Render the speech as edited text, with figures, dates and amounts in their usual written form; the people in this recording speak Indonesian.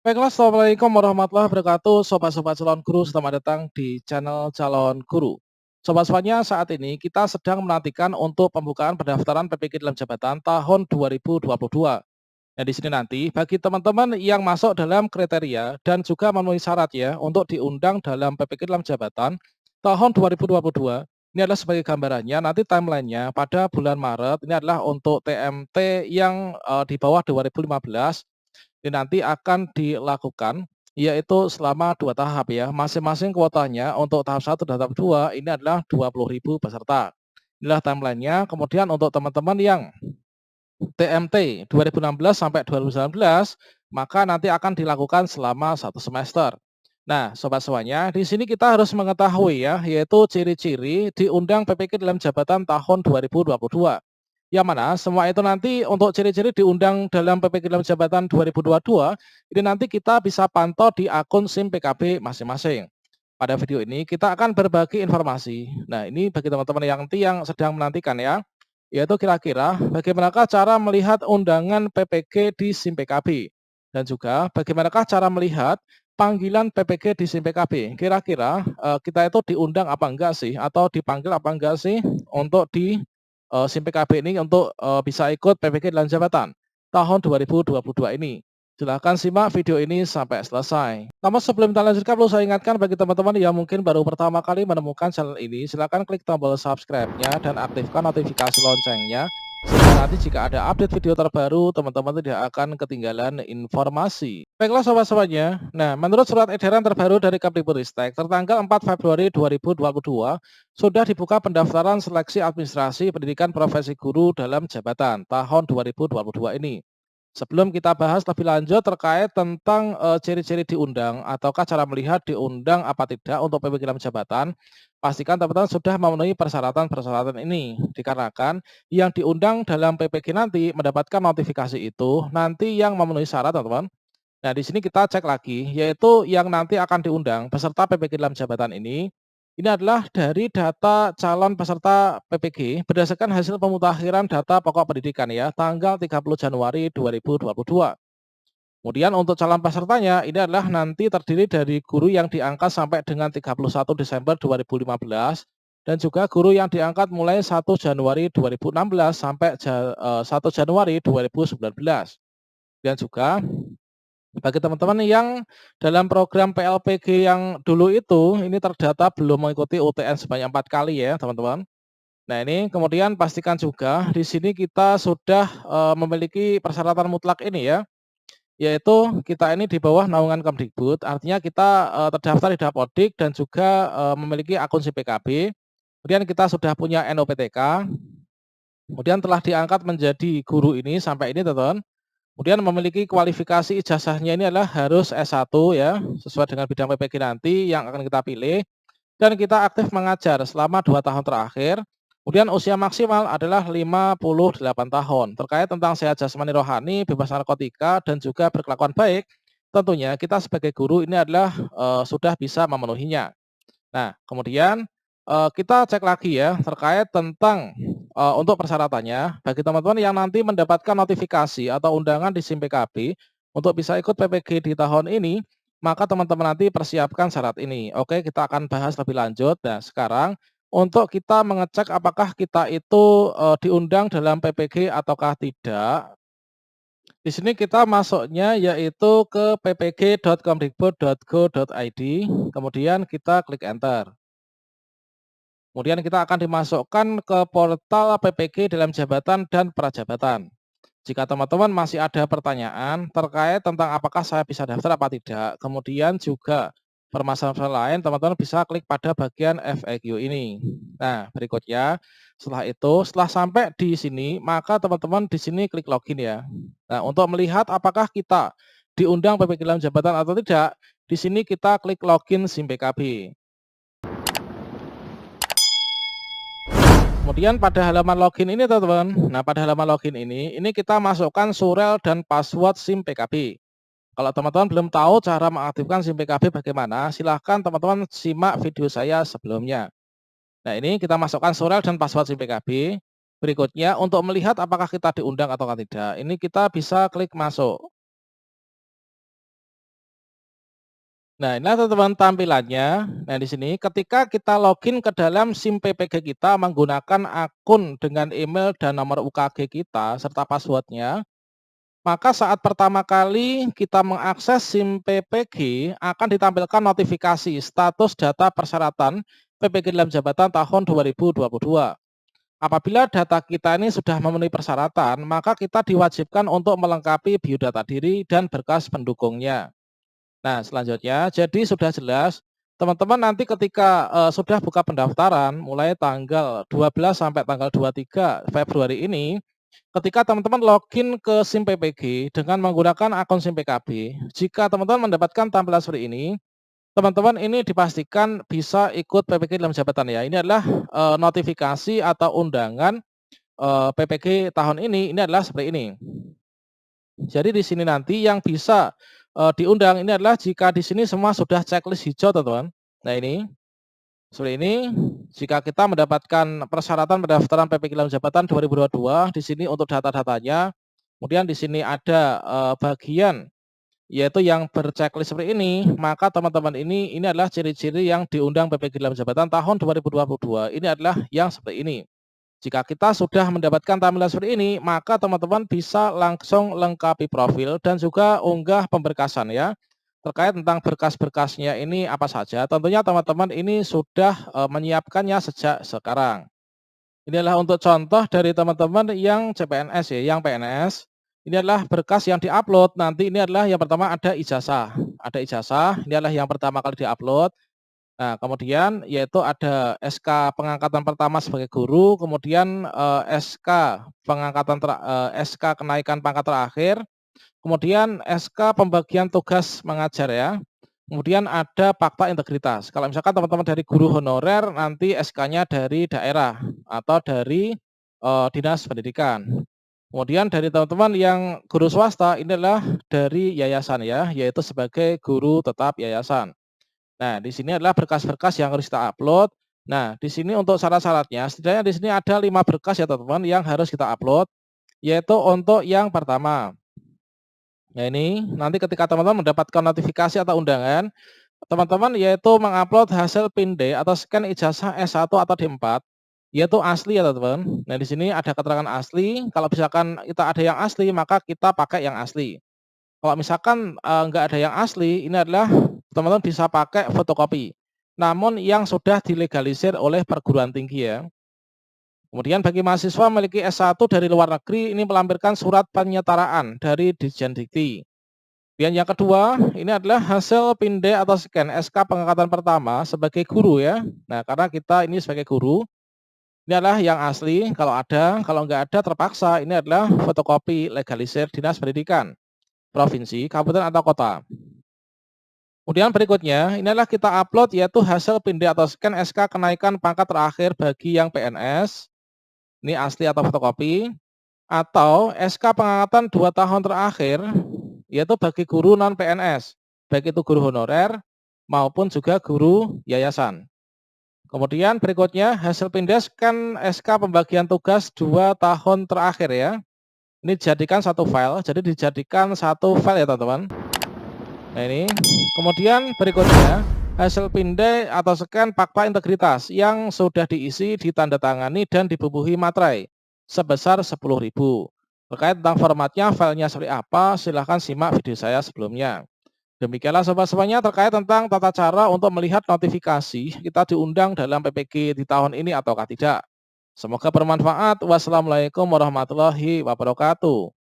Baiklah, assalamualaikum warahmatullahi wabarakatuh. Sobat-sobat calon guru, selamat datang di channel calon guru. Sobat-sobatnya, saat ini kita sedang menantikan untuk pembukaan pendaftaran PPK dalam jabatan tahun 2022. Nah, di sini nanti bagi teman-teman yang masuk dalam kriteria dan juga memenuhi syarat ya untuk diundang dalam PPK dalam jabatan tahun 2022. Ini adalah sebagai gambarannya, nanti timelinenya pada bulan Maret ini adalah untuk TMT yang di bawah 2015. Ini nanti akan dilakukan, yaitu selama 2 tahap ya, masing-masing kuotanya untuk tahap 1 dan tahap 2 ini adalah 20.000 peserta. Inilah timeline-nya, kemudian untuk teman-teman yang TMT 2016 sampai 2019, maka nanti akan dilakukan selama 1 semester. Nah, sobat semuanya, di sini kita harus mengetahui ya, yaitu ciri-ciri diundang PPK dalam jabatan tahun 2022. Yang mana semua itu nanti untuk ciri-ciri diundang dalam PPK dalam jabatan 2022, ini nanti kita bisa pantau di akun SIM PKB masing-masing. Pada video ini kita akan berbagi informasi. Nah, ini bagi teman-teman yang sedang menantikan ya, yaitu kira-kira bagaimanakah cara melihat undangan PPG di SIM PKB dan juga bagaimanakah cara melihat panggilan PPG di SIM PKB. Kira-kira kita itu diundang apa enggak sih atau dipanggil apa enggak sih untuk di SIM PKB ini untuk bisa ikut PPG dalam jabatan tahun 2022 ini. Silahkan simak video ini sampai selesai. Namun sebelum kita lanjutkan, perlu saya ingatkan bagi teman-teman yang mungkin baru pertama kali menemukan channel ini, silahkan klik tombol subscribe-nya dan aktifkan notifikasi loncengnya, sehingga nanti jika ada update video terbaru, teman-teman tidak akan ketinggalan informasi. Baiklah sobat-sobatnya, nah menurut surat edaran terbaru dari Kemdikbudristek, tertanggal 4 Februari 2022, sudah dibuka pendaftaran seleksi administrasi pendidikan profesi guru dalam jabatan tahun 2022 ini. Sebelum kita bahas lebih lanjut terkait tentang, ciri-ciri diundang ataukah cara melihat diundang apa tidak untuk PPG dalam jabatan, pastikan teman-teman sudah memenuhi persyaratan-persyaratan ini. Dikarenakan yang diundang dalam PPG nanti mendapatkan notifikasi itu nanti yang memenuhi syarat teman-teman. Nah, di sini kita cek lagi, yaitu yang nanti akan diundang peserta PPG dalam jabatan ini adalah dari data calon peserta PPG berdasarkan hasil pemutahiran data pokok pendidikan ya, tanggal 30 Januari 2022. Kemudian untuk calon pesertanya ini adalah nanti terdiri dari guru yang diangkat sampai dengan 31 Desember 2015 dan juga guru yang diangkat mulai 1 Januari 2016 sampai 1 Januari 2019. Dan juga bagi teman-teman yang dalam program PLPG yang dulu itu, ini terdata belum mengikuti UTN sebanyak 4 kali ya teman-teman. Nah ini kemudian pastikan juga di sini kita sudah memiliki persyaratan mutlak ini ya, yaitu kita ini di bawah naungan Kemdikbud, artinya kita terdaftar di Dapodik dan juga memiliki akun SIM-PKB, kemudian kita sudah punya NUPTK, kemudian telah diangkat menjadi guru ini sampai ini teman-teman. Kemudian memiliki kualifikasi ijazahnya ini adalah harus S1 ya, sesuai dengan bidang PPG nanti yang akan kita pilih, dan kita aktif mengajar selama 2 tahun terakhir. Kemudian usia maksimal adalah 58 tahun. Terkait tentang sehat jasmani rohani, bebas narkotika, dan juga berkelakuan baik, tentunya kita sebagai guru ini adalah sudah bisa memenuhinya. Nah, kemudian, kita cek lagi ya terkait tentang, untuk persyaratannya bagi teman-teman yang nanti mendapatkan notifikasi atau undangan di SIM PKB untuk bisa ikut PPG di tahun ini, maka teman-teman nanti persiapkan syarat ini. Oke, kita akan bahas lebih lanjut. Nah, sekarang untuk kita mengecek apakah kita itu, diundang dalam PPG ataukah tidak, di sini kita masuknya yaitu ke ppg.kemdikbud.go.id, kemudian kita klik enter. Kemudian kita akan dimasukkan ke portal PPG dalam jabatan dan prajabatan. Jika teman-teman masih ada pertanyaan terkait tentang apakah saya bisa daftar apa tidak, kemudian juga permasalahan lain, teman-teman bisa klik pada bagian FAQ ini. Nah, berikutnya setelah itu, setelah sampai di sini, maka teman-teman di sini klik login ya. Nah, untuk melihat apakah kita diundang PPG dalam jabatan atau tidak, di sini kita klik login SIM PKB. Kemudian pada halaman login ini teman-teman, nah pada halaman login ini kita masukkan surel dan password SIM PKB. Kalau teman-teman belum tahu cara mengaktifkan SIM PKB bagaimana, silahkan teman-teman simak video saya sebelumnya. Nah ini kita masukkan surel dan password SIM PKB. Berikutnya untuk melihat apakah kita diundang atau tidak, ini kita bisa klik masuk. Nah, ini teman-teman tampilannya. Nah, di sini ketika kita login ke dalam SIM PPG kita menggunakan akun dengan email dan nomor UKG kita serta passwordnya, maka saat pertama kali kita mengakses SIM PPG akan ditampilkan notifikasi status data persyaratan PPG dalam jabatan tahun 2022. Apabila data kita ini sudah memenuhi persyaratan, maka kita diwajibkan untuk melengkapi biodata diri dan berkas pendukungnya. Nah, selanjutnya, jadi sudah jelas, teman-teman nanti ketika, sudah buka pendaftaran mulai tanggal 12 sampai tanggal 23 Februari ini, ketika teman-teman login ke SIM PPG dengan menggunakan akun SIM PKB, jika teman-teman mendapatkan tampilan seperti ini, teman-teman ini dipastikan bisa ikut PPG dalam jabatan ya. Ini adalah, notifikasi atau undangan, PPG tahun ini adalah seperti ini. Jadi di sini nanti yang bisa, diundang ini adalah jika di sini semua sudah checklist hijau teman-teman. Nah ini, seperti ini, jika kita mendapatkan persyaratan pendaftaran PPG dalam jabatan 2022 di sini untuk data-datanya, kemudian di sini ada, bagian yaitu yang berchecklist seperti ini, maka teman-teman ini adalah ciri-ciri yang diundang PPG dalam jabatan tahun 2022. Ini adalah yang seperti ini. Jika kita sudah mendapatkan tampilan seperti ini, maka teman-teman bisa langsung lengkapi profil dan juga unggah pemberkasan ya. Terkait tentang berkas-berkasnya ini apa saja, tentunya teman-teman ini sudah menyiapkannya sejak sekarang. Ini adalah untuk contoh dari teman-teman yang CPNS ya, yang PNS. Ini adalah berkas yang diupload. Nanti ini adalah yang pertama ada ijazah. Ada ijazah, ini adalah yang pertama kali diupload. Nah, kemudian yaitu ada SK pengangkatan pertama sebagai guru, kemudian, SK SK kenaikan pangkat terakhir, kemudian SK pembagian tugas mengajar ya, kemudian ada fakta integritas. Kalau misalkan teman-teman dari guru honorer, nanti SK-nya dari daerah atau dari, dinas pendidikan. Kemudian dari teman-teman yang guru swasta, ini adalah dari yayasan ya, yaitu sebagai guru tetap yayasan. Nah, di sini adalah berkas-berkas yang harus kita upload. Nah, di sini untuk syarat-syaratnya, setidaknya di sini ada 5 berkas ya teman-teman yang harus kita upload, yaitu untuk yang pertama. Nah ini, nanti ketika teman-teman mendapatkan notifikasi atau undangan, teman-teman yaitu mengupload hasil PIN-D atau scan ijazah S1 atau D4, yaitu asli ya teman-teman. Nah, di sini ada keterangan asli, kalau misalkan kita ada yang asli, maka kita pakai yang asli. Kalau misalkan, nggak ada yang asli, ini adalah teman-teman bisa pakai fotokopi, namun yang sudah dilegalisir oleh perguruan tinggi ya. Kemudian bagi mahasiswa memiliki S1 dari luar negeri, ini melampirkan surat penyetaraan dari Ditjen Dikti. Dan yang kedua, ini adalah hasil PIN-D atau scan SK pengangkatan pertama sebagai guru ya. Nah, karena kita ini sebagai guru, ini adalah yang asli, kalau nggak ada terpaksa, ini adalah fotokopi legalisir Dinas Pendidikan, provinsi, kabupaten atau kota. Kemudian berikutnya, ini adalah kita upload yaitu hasil PIN-D atau scan SK kenaikan pangkat terakhir bagi yang PNS, ini asli atau fotokopi, atau SK pengangkatan 2 tahun terakhir, yaitu bagi guru non-PNS, baik itu guru honorer maupun juga guru yayasan. Kemudian berikutnya hasil PIN-D scan SK pembagian tugas 2 tahun terakhir ya. Ini dijadikan satu file, jadi dijadikan satu file ya teman-teman. Nah ini, kemudian berikutnya hasil PIN-D atau scan fakta integritas yang sudah diisi, ditandatangani dan dibubuhi materai sebesar 10.000. Terkait tentang formatnya, filenya seperti apa, silahkan simak video saya sebelumnya. Demikianlah sobat semuanya terkait tentang tata cara untuk melihat notifikasi kita diundang dalam PPG di tahun ini ataukah tidak. Semoga bermanfaat. Wassalamualaikum warahmatullahi wabarakatuh.